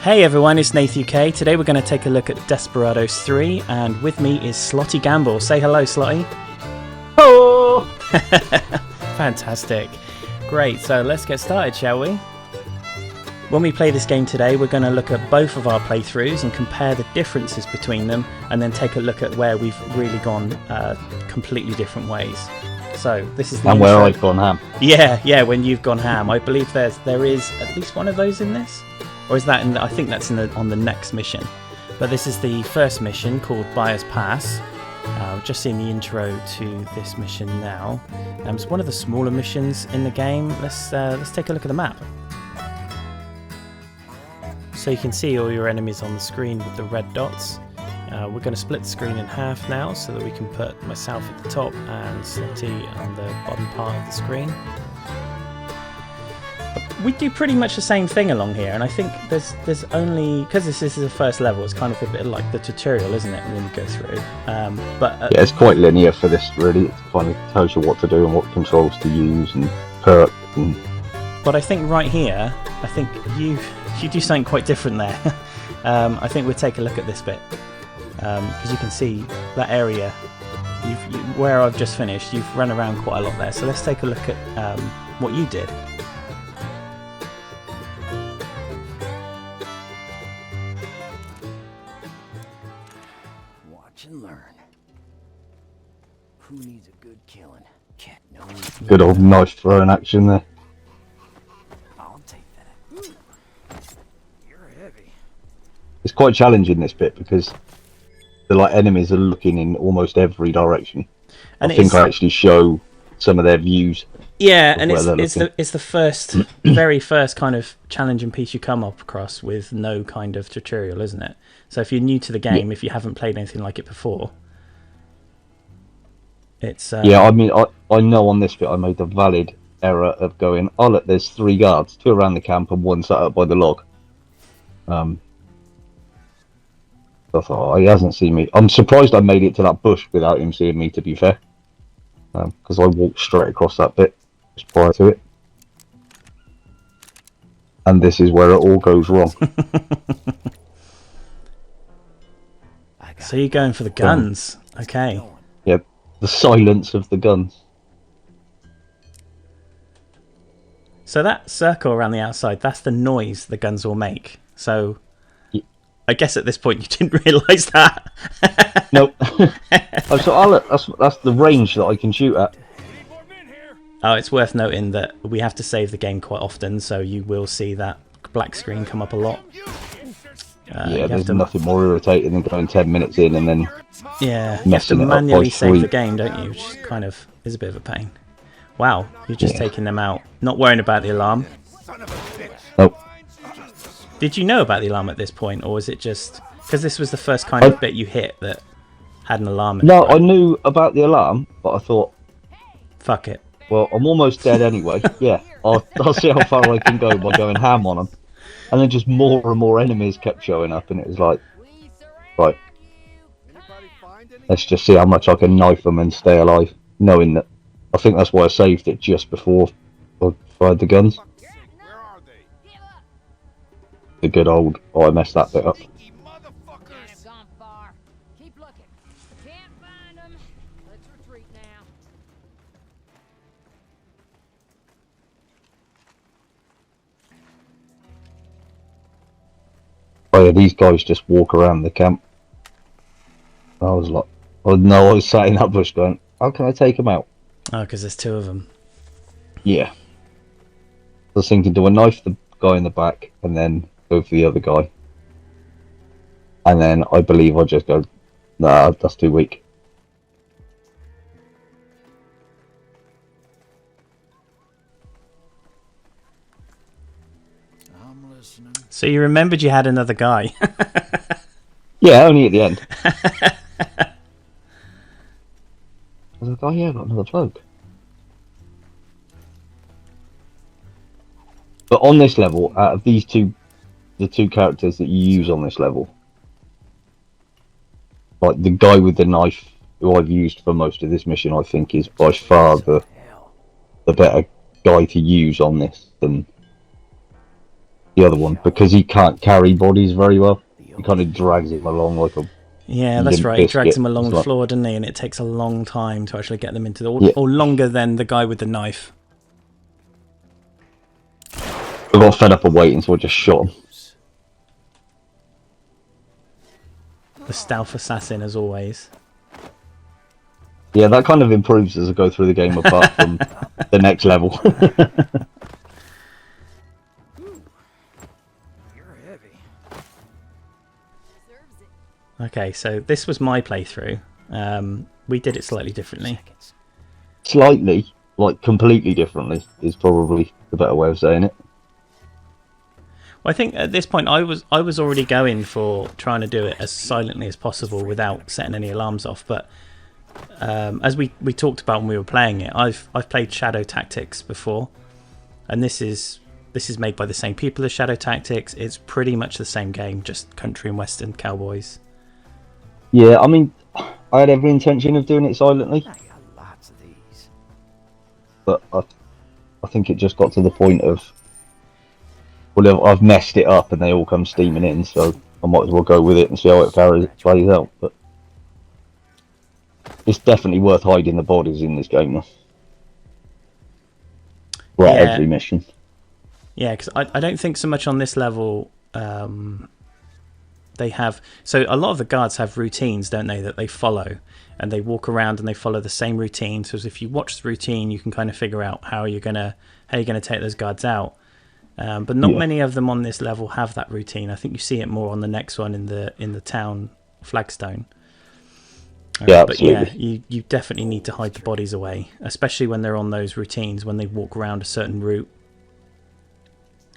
Hey everyone, it's Nathuk. Today we're going to take a look at Desperados 3, and with me is SlottyGamble. Say hello, Slotty. Oh! Fantastic. Great, so let's get started, shall we? When we play this game today, we're going to look at both of our playthroughs and compare the differences between them, and then take a look at where we've really gone completely different ways. So this is the and intro. where I've gone ham. Yeah, when you've gone ham. I believe there is at least one of those in this. Or is that in I think that's on the next mission. But this is the first mission called Byers Pass. We've just seen the intro to this mission now. It's one of the smaller missions in the game. Let's take a look at the map. So you can see all your enemies on the screen with the red dots. We're going to split the screen in half now so that we can put myself at the top and Slotty on the bottom part of the screen. We do pretty much the same thing along here, and I think there's only, because this is the first level, it's kind of a bit like the tutorial, isn't it, when you go through. Yeah, it's quite linear for this, really. It kind of tells you what to do and what controls to use and perk. But I think right here, I think you do something quite different there. I think we'll take a look at this bit, because you can see that area where I've just finished. You've run around quite a lot there, so let's take a look at what you did. And learn. Who needs a good killing? Can't know. Good old knife throwing action there. I'll take that. Ooh. You're heavy. It's quite challenging, this bit, because the enemies are looking in almost every direction. And I think I actually show some of their views. Yeah, and it's the first, very first kind of challenging piece you come up across with no kind of tutorial, isn't it? So if you're new to the game, if you haven't played anything like it before, it's... Yeah, I mean, I know on this bit I made the valid error of going, oh look, there's 3 guards, 2 around the camp and 1 sat up by the log. I thought, oh, he hasn't seen me. I'm surprised I made it to that bush without him seeing me, to be fair. Because I walked straight across that bit just prior to it. And this is where it all goes wrong. So you're going for the guns. Okay. Yeah, the silence of the guns. So that circle around the outside, that's the noise the guns will make. So I guess at this point you didn't realise that. Nope. That's the range that I can shoot at. Oh, it's worth noting that we have to save the game quite often, so you will see that black screen come up a lot. Yeah, there's nothing more irritating than going 10 minutes in and then you have to manually save the game, don't you? Which kind of is a bit of a pain. Wow, you're just taking them out, not worrying about the alarm. Nope. Did you know about the alarm at this point, or was it just because this was the first kind of bit you hit that had an alarm? No, I knew about the alarm, but I thought, fuck it. Well, I'm almost dead anyway. Yeah, I'll see how far I can go by going ham on them. And then just more and more enemies kept showing up, and it was like, right, let's just see how much I can knife them and stay alive, knowing that. I think that's why I saved it just before I fired the guns. The good old, oh, I messed that bit up. Oh yeah, these guys just walk around the camp. I was like, oh no, I was sat in that bush going, how can I take them out? Oh, because there's 2 of them. Yeah. I was thinking, do I knife the guy in the back and then go for the other guy? And then I believe I just go, nah, that's too weak. So you remembered you had another guy. Yeah, only at the end. I was like, oh yeah, I've got another bloke. But on this level, out of these the 2 characters that you use on this level, like the guy with the knife, who I've used for most of this mission, I think is by far the better guy to use on this than the other one, because he can't carry bodies very well. He kind of drags him along like a Yeah, that's limp right. He drags biscuit. them along It's the like, floor, doesn't he? And it takes a long time to actually get them into the... Yeah. Or longer than the guy with the knife. I got fed up of waiting, so I just shot him. The stealth assassin, as always. Yeah, that kind of improves as I go through the game, apart from the next level. You're heavy. Okay, so this was my playthrough. We did it slightly differently. Seconds. Slightly, like completely differently, is probably the better way of saying it. Well, I think at this point I was already going for trying to do it as silently as possible without setting any alarms off. But as we talked about when we were playing it, I've played Shadow Tactics before, and this is made by the same people as Shadow Tactics. It's pretty much the same game, just country and western cowboys. Yeah, I mean, I had every intention of doing it silently, I got lots of these. but I think it just got to the point of, well, I've messed it up and they all come steaming in, so I might as well go with it and see how it plays out. But it's definitely worth hiding the bodies in this game, though. Right, Yeah. every mission. Yeah, because I don't think so much on this level. They have, so a lot of the guards have routines, don't they, that they follow, and they walk around and they follow the same routine. So if you watch the routine, you can kind of figure out how you're gonna take those guards out. But not many of them on this level have that routine. I think you see it more on the next one in the town flagstone. Yeah, But yeah, absolutely. you definitely need to hide the bodies away, especially when they're on those routines, when they walk around a certain route.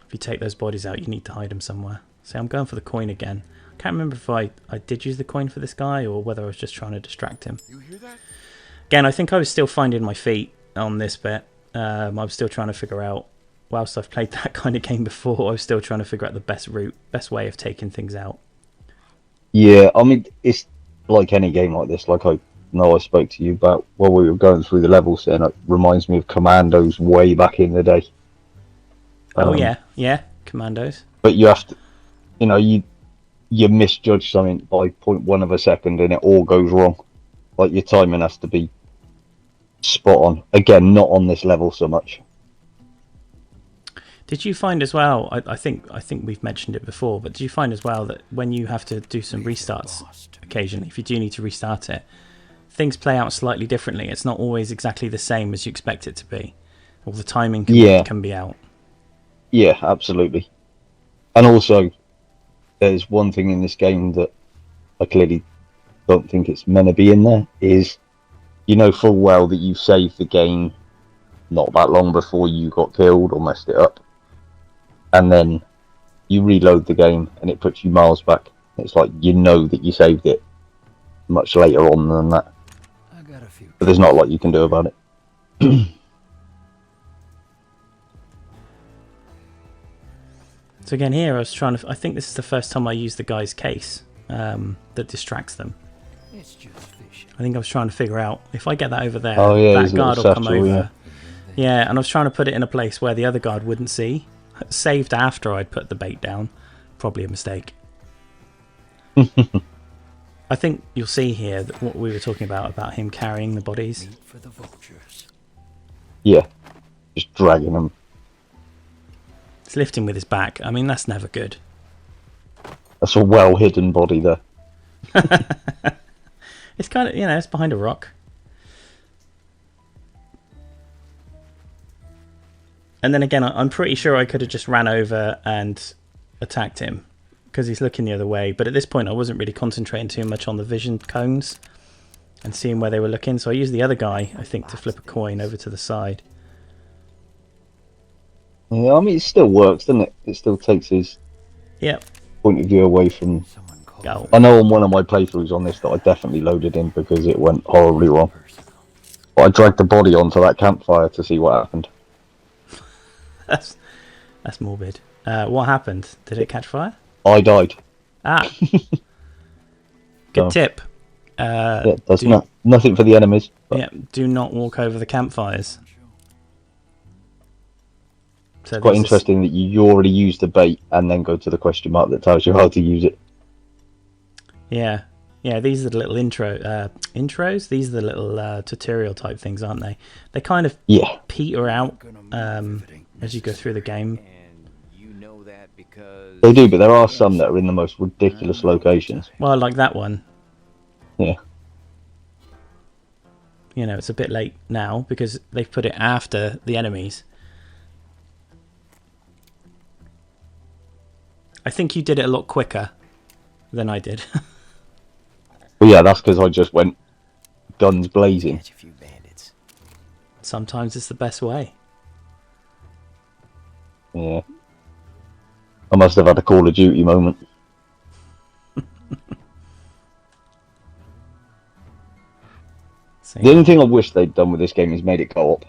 If you take those bodies out, you need to hide them somewhere. So I'm going for the coin again. I can't remember if I did use the coin for this guy or whether I was just trying to distract him. You hear that? Again, I think I was still finding my feet on this bit. I was still trying to figure out, whilst I've played that kind of game before, I was still trying to figure out the best route, best way of taking things out. Yeah, I mean, it's like any game like this. Like I know I spoke to you about while we were going through the levels, and it reminds me of Commandos way back in the day. Oh yeah, Commandos. But you have to, you misjudge something by 0.1 of a second and it all goes wrong. Like your timing has to be spot on. Again, not on this level so much. Did you find as well, I think we've mentioned it before, but did you find as well that when you have to do some restarts occasionally, if you do need to restart it, things play out slightly differently? It's not always exactly the same as you expect it to be. Or the timing can be out. Yeah, absolutely. And also, there's one thing in this game that I clearly don't think it's meant to be in there, is you know full well that you saved the game not that long before you got killed or messed it up. And then you reload the game and it puts you miles back. It's like you know that you saved it much later on than that. I got a few. But there's not a lot you can do about it. So again here I was trying to, I think this is the first time I used the guy's case that distracts them. It's just fishing. I think I was trying to figure out, if I get that over there, Oh, yeah, that his guard little will come satchel, over. Yeah, and I was trying to put it in a place where the other guard wouldn't see. Saved after I'd put the bait down. Probably a mistake. I think you'll see here that what we were talking about him carrying the bodies. Meat for the vultures. Yeah, just dragging them. He's lifting with his back. I mean, that's never good. That's a well hidden body there. It's kind of, it's behind a rock. And then again, I'm pretty sure I could have just ran over and attacked him because he's looking the other way. But at this point, I wasn't really concentrating too much on the vision cones and seeing where they were looking. So I used the other guy, I think, to flip a coin over to the side. Yeah, I mean, it still works, doesn't it? It still takes his Yep. point of view away from... Someone called Oh. I know on one of my playthroughs on this that I definitely loaded in because it went horribly wrong. But I dragged the body onto that campfire to see what happened. That's morbid. What happened? Did it catch fire? I died. Ah. Good Oh. tip. Yeah, that's do- nothing for the enemies. But Yeah, do not walk over the campfires. So Quite there's interesting that you already use the bait and then go to the question mark that tells you how to use it. Yeah, these are the little intros. These are the little tutorial type things, aren't they? They kind of Yeah. peter out as you go through the game. And you know that because They do, but there are some that are in the most ridiculous locations. Well, like that one. Yeah. You know, it's a bit late now because they've put it after the enemies. I think you did it a lot quicker than I did. Well, yeah, that's because I just went guns blazing. catch a few bandits. Sometimes it's the best way. Yeah. I must have had a Call of Duty moment. So, The only thing I wish they'd done with this game is made it co-op.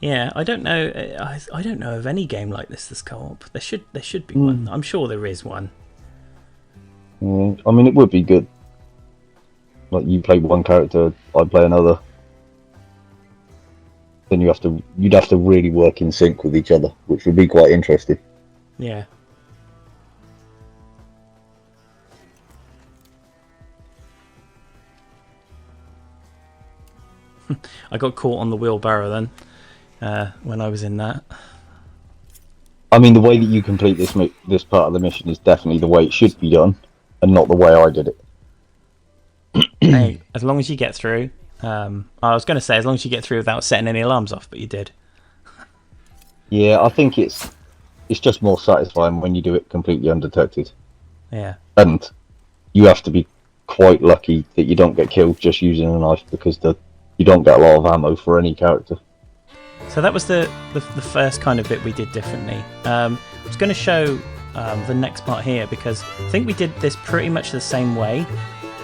yeah, I don't know. I don't know of any game like this that's co-op. There should be one. I'm sure there is one. Yeah. I mean, it would be good. Like, you play one character, I play another. Then you'd have to really work in sync with each other, which would be quite interesting. Yeah. I got caught on the wheelbarrow then when I was in that. I mean, the way that you complete this part of the mission is definitely the way it should be done, and not the way I did it. Hey, as long as you get through. I was going to say as long as you get through without setting any alarms off, but you did. Yeah, I think it's just more satisfying when you do it completely undetected. Yeah. And you have to be quite lucky that you don't get killed just using a knife, because you don't get a lot of ammo for any character. So that was the first kind of bit we did differently. I was going to show the next part here because I think we did this pretty much the same way,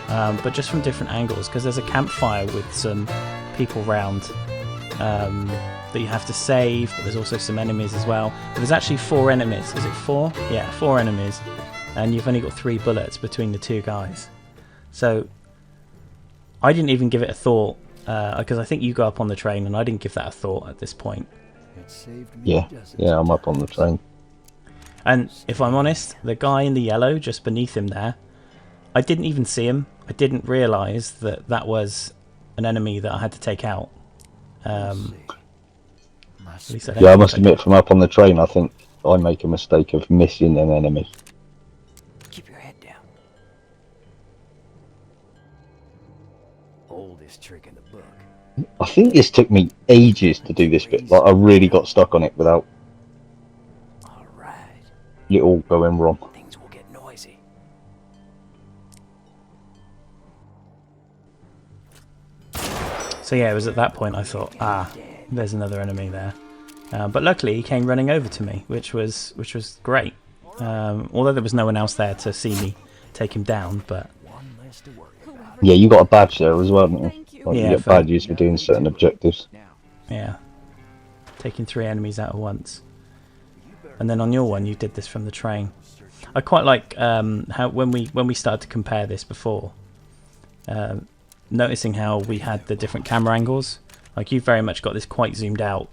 but just from different angles, because there's a campfire with some people round that you have to save, but there's also some enemies as well. But there's actually 4 enemies. Is it 4? Yeah, 4 enemies. And you've only got 3 bullets between the 2 guys. So I didn't even give it a thought, because I think you go up on the train and I didn't give that a thought at this point. It saved me Yeah, dozens yeah, of I'm up on the train. And if I'm honest, the guy in the yellow just beneath him there, I didn't even see him. I didn't realise that was an enemy that I had to take out. At least I don't Yeah, I think must did. admit, from up on the train, I think I make a mistake of missing an enemy. Keep your head down. Oldest trick in the book. I think this took me ages to do this bit. Like, I really got stuck on it without All right. it all going wrong. Things will get noisy. So yeah, it was at that point I thought, there's another enemy there. But luckily he came running over to me, which was great. Although there was no one else there to see me take him down, but One less to worry about. Yeah, you got a badge there as well, didn't Thank you. Like, Yeah, you get for- badges for doing certain objectives. Now, yeah, taking 3 enemies out at once. And then on your one, you did this from the train. I quite like how when we started to compare this before, noticing how we had the different camera angles. Like you very much got this quite zoomed out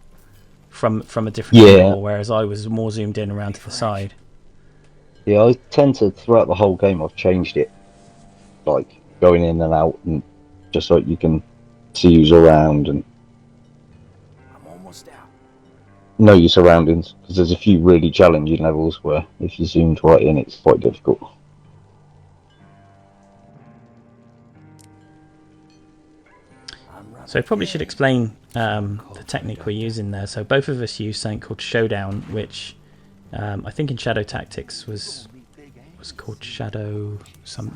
from a different Yeah. angle, whereas I was more zoomed in around to the side. Yeah, I tend to, throughout the whole game, I've changed it. Like, going in and out, and just so you can see who's around and I'm almost out. know your surroundings. Because there's a few really challenging levels where if you zoomed right in, it's quite difficult. I'm running. So I probably should explain the technique we're using there. So both of us use something called Showdown, which I think in Shadow Tactics was called Shadow.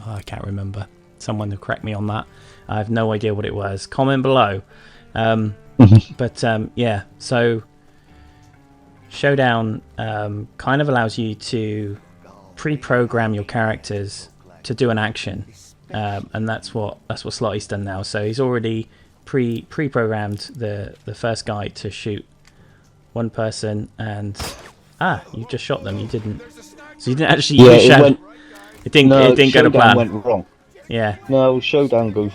I can't remember. Someone will correct me on that. I have no idea what it was. Comment below. But yeah, so Showdown kind of allows you to pre-program your characters to do an action, and that's what Slotty's done now. So he's already pre-programmed the first guy to shoot one person, and you just shot them. You didn't. So you didn't actually use Shadow. It didn't go to Showdown plan. went wrong. Yeah. No, Showdown goes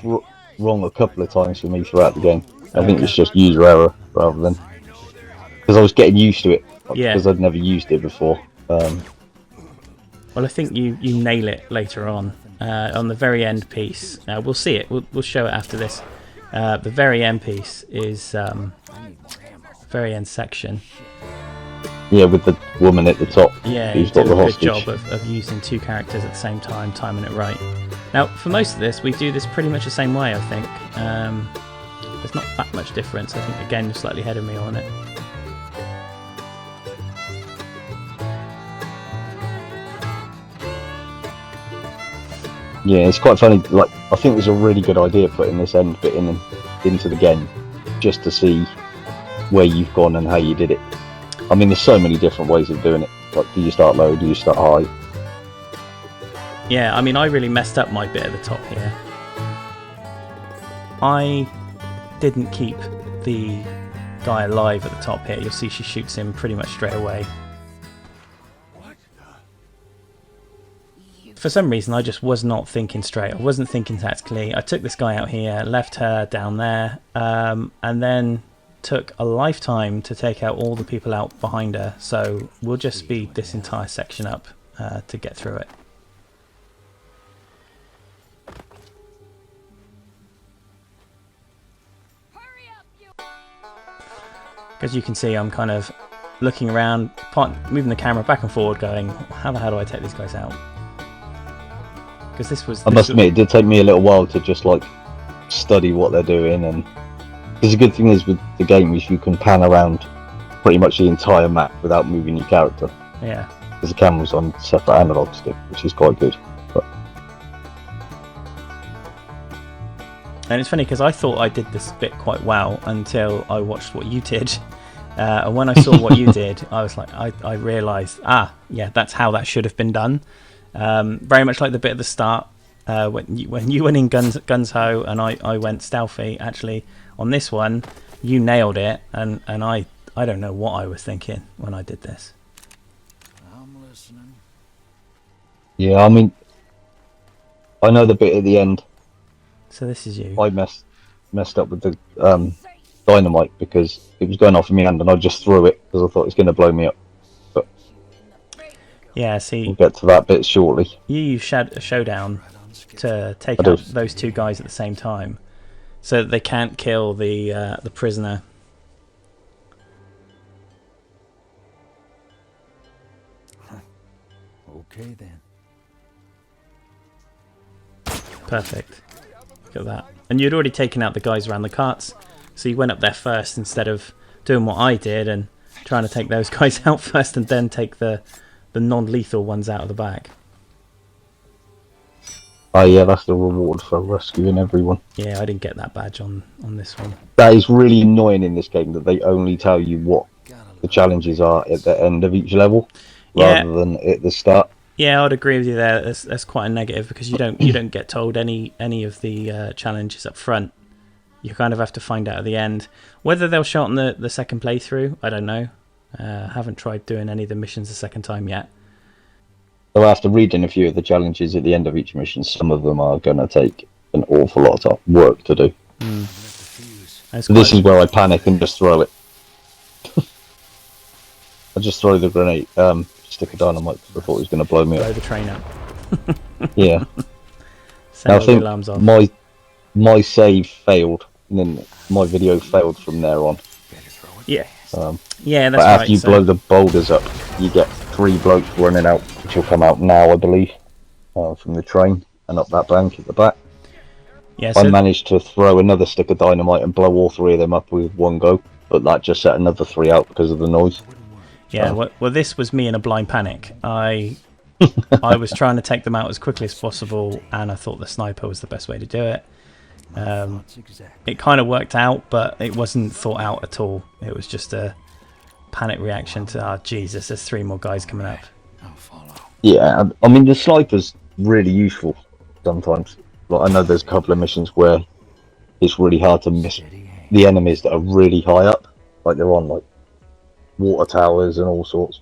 wrong a couple of times for me throughout the game. I think it's just user error rather than... because I was getting used to it. Yeah. Because I'd never used it before. Well, I think you nail it later on the very end piece. We'll see it. We'll show it after this. The very end piece is very end section. Yeah, with the woman at the top. Yeah, who's you got did the a good hostage. job of using two characters at the same time, timing it right. Now, for most of this, we do this pretty much the same way, I think. There's not that much difference. I think, again, you're slightly ahead of me on it. Yeah, it's quite funny. Like, I think it was a really good idea putting this end bit into the game, just to see where you've gone and how you did it. I mean, there's so many different ways of doing it. Like, do you start low? Do you start high? Yeah, I mean, I really messed up my bit at the top here. I didn't keep the guy alive at the top here. You'll see she shoots him pretty much straight away. For some reason, I just was not thinking straight. I wasn't thinking tactically. I took this guy out here, left her down there, and then took a lifetime to take out all the people out behind her. So we'll just speed this entire section up to get through it. As you can see, I'm kind of looking around, moving the camera back and forward, going, how the hell do I take these guys out? Because this was... I must admit, it did take me a little while to just, like, study what they're doing. And because the good thing is with the game is you can pan around pretty much the entire map without moving your character. Yeah. Because the camera's on separate analog stick, which is quite good. But and it's funny because I thought I did this bit quite well until I watched what you did. And when I saw what you did, I was like, I realised, yeah, that's how that should have been done. Very much like the bit at the start when you went in guns ho and I went stealthy. Actually, on this one, you nailed it, and I don't know what I was thinking when I did this. I'm listening. yeah, I mean, I know the bit at the end. So this is you. I messed up with the dynamite because it was going off in my hand, and I just threw it because I thought it was going to blow me up. But Yeah, see, we'll get to that bit shortly. you use Showdown to take out those two guys at the same time, so that they can't kill the prisoner. Okay then. Perfect. Look at that. And you'd already taken out the guys around the carts, so you went up there first instead of doing what I did and trying to take those guys out first and then take the non-lethal ones out of the back. Oh yeah, that's the reward for rescuing everyone. Yeah, I didn't get that badge on this one. That is really annoying in this game, that they only tell you what the challenges are at the end of each level, rather than at the start. Yeah, I'd agree with you there. That's quite a negative because you don't get told any of the challenges up front. You kind of have to find out at the end. Whether they'll show it on the second playthrough, I don't know. Haven't tried doing any of the missions a second time yet. So after reading a few of the challenges at the end of each mission, some of them are going to take an awful lot of work to do. This is where I panic and just throw it. I just throw the grenade, stick of dynamite, because I thought it was going to blow me blow up. the train up. Yeah. Send I all the think alarms off. my save failed, and then my video failed from there on. Yeah. Um, Yeah, that's but right. after you blow the boulders up, you get 3 blokes running out, which will come out now, I believe, from the train and up that bank at the back. Yeah, I so managed to throw another stick of dynamite and blow all 3 of them up with one go, but that just set another 3 out because of the noise. yeah, well, this was me in a blind panic. I was trying to take them out as quickly as possible, and I thought the sniper was the best way to do it. It kind of worked out, but it wasn't thought out at all. It was just a panic reaction to, Jesus, there's 3 more guys coming up. I'll follow. Yeah, I mean, the sniper's really useful sometimes. Like, I know there's a couple of missions where it's really hard to miss the enemies that are really high up. Like, they're on, like, water towers and all sorts.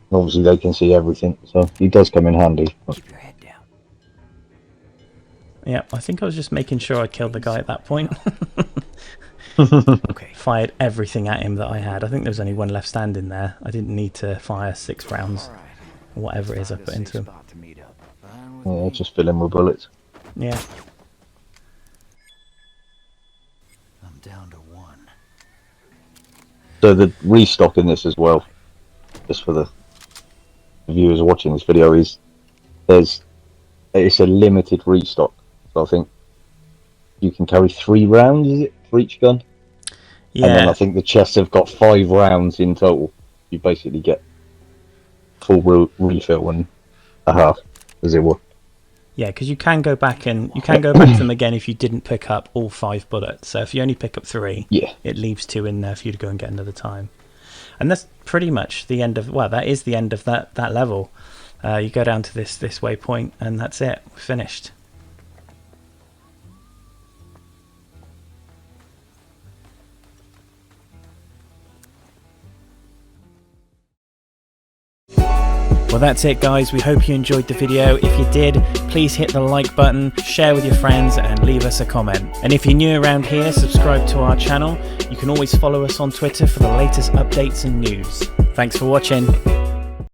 And obviously, they can see everything, so he does come in handy. Keep your head down. Yeah, I think I was just making sure I killed the guy at that point. Okay. Fired everything at him that I had. I think there was only one left standing there. I didn't need to fire 6 rounds, All right. or whatever it is I put into him. Spot to meet up. Fine with Yeah, me. just fill in with bullets. Yeah. I'm down to 1. So the restock in this as well, just for the viewers watching this video, is it's a limited restock. So I think you can carry 3 rounds, is it, for each gun? And then Yeah. I think the chests have got 5 rounds in total. You basically get full refill and a half, as it were. Yeah, because you can go back to them again if you didn't pick up all 5 bullets. So if you only pick up 3, Yeah. it leaves 2 in there for you to go and get another time. And that's pretty much the end of, well, that is the end of that level. You go down to this waypoint and that's it. We're finished. Well, that's it, guys. We hope you enjoyed the video. If you did, please hit the like button, share with your friends, and leave us a comment. And if you're new around here, subscribe to our channel. You can always follow us on Twitter for the latest updates and news. Thanks for watching.